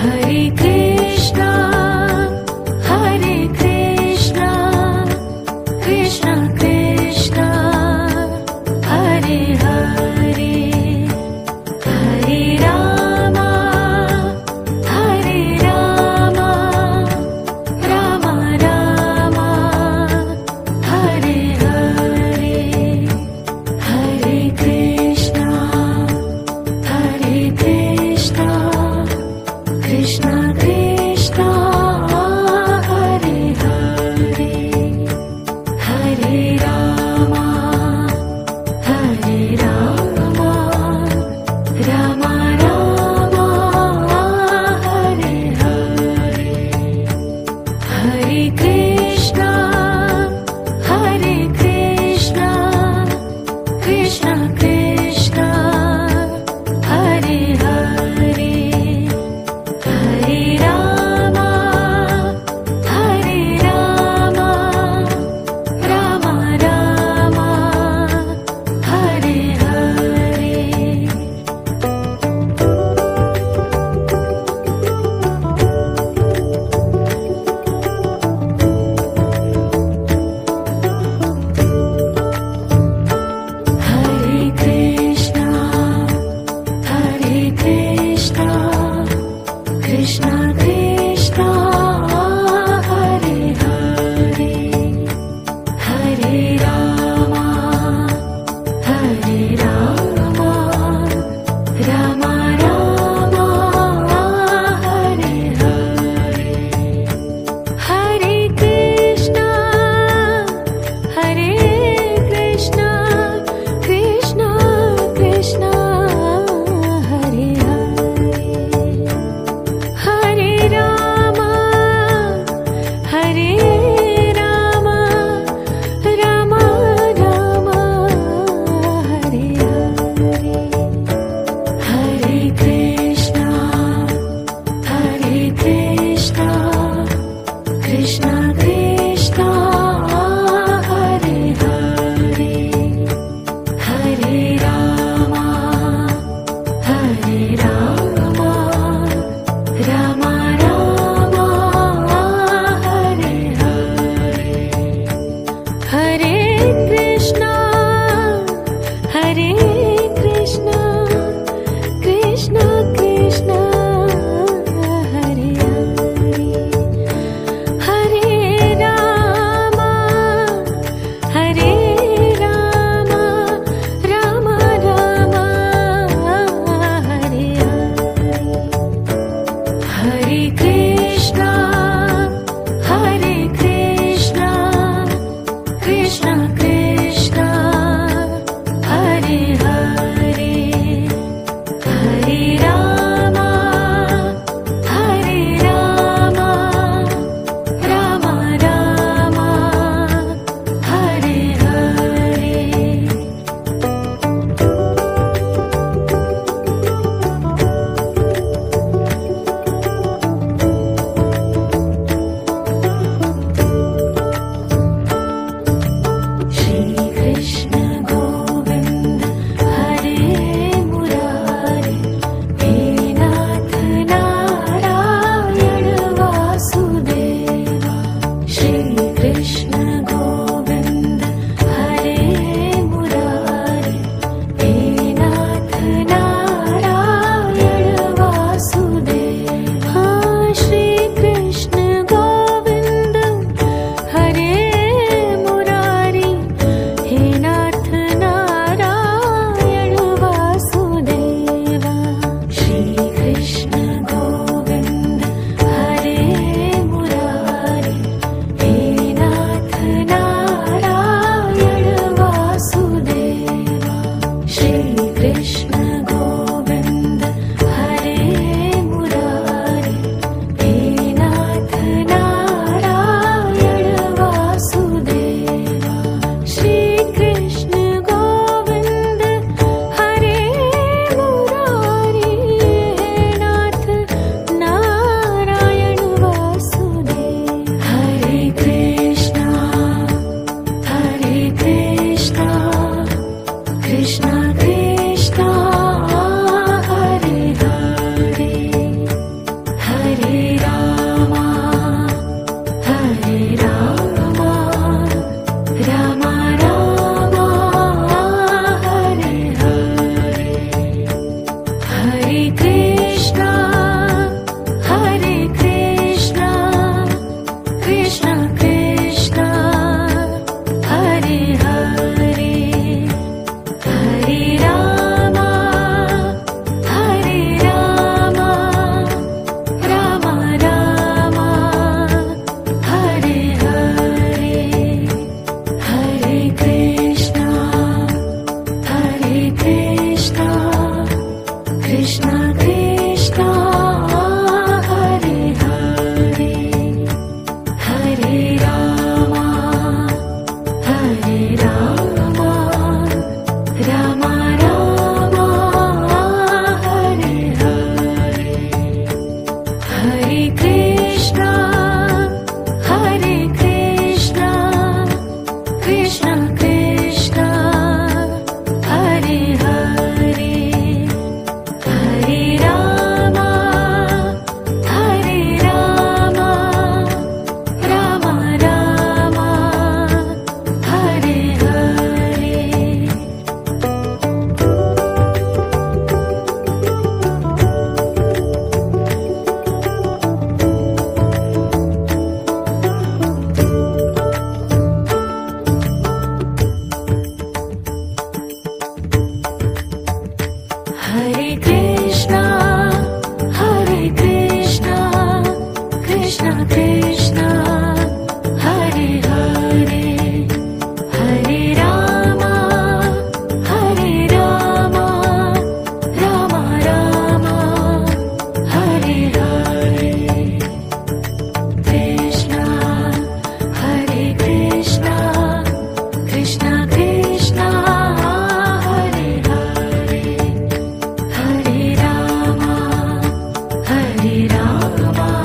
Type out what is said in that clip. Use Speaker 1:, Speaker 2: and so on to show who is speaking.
Speaker 1: Hare Krishna Krishna Krishna Hare Hare Hare Ram Ram Ram Hare Hare Hare Krishna Krishna Krishna Hare Hare Hare Ram Ram Ram Hare Hare Hare Krishna Krishna Krishna Hare Hare Hare Ram Ram Ram Hare Hare Hare Krishna Krishna Krishna Hare Hare Hare Ram Ram Ram Hare Hare Hare Krishna Krishna Krishna Hare Hare Hare Ram Ram Ram Hare Hare Hare Krishna Krishna Krishna Hare Hare Hare Ram Ram Ram Hare Hare Hare Krishna Krishna Krishna Hare Hare Hare Ram Ram Ram Hare Hare Hare Krishna Krishna Krishna Hare Hare Hare Ram Ram Ram Hare Hare Hare Krishna, Krishna Krishna, Hare Hare, Hare Rama, Rama Rama, Hare Hare. Hare Krishna, Krishna Krishna, Hare Hare, Hare Rama, Rama Rama, Hare Hare. Krishna, Hare Krishna, Krishna Krishna, Hare Hare, Hare Rama, Rama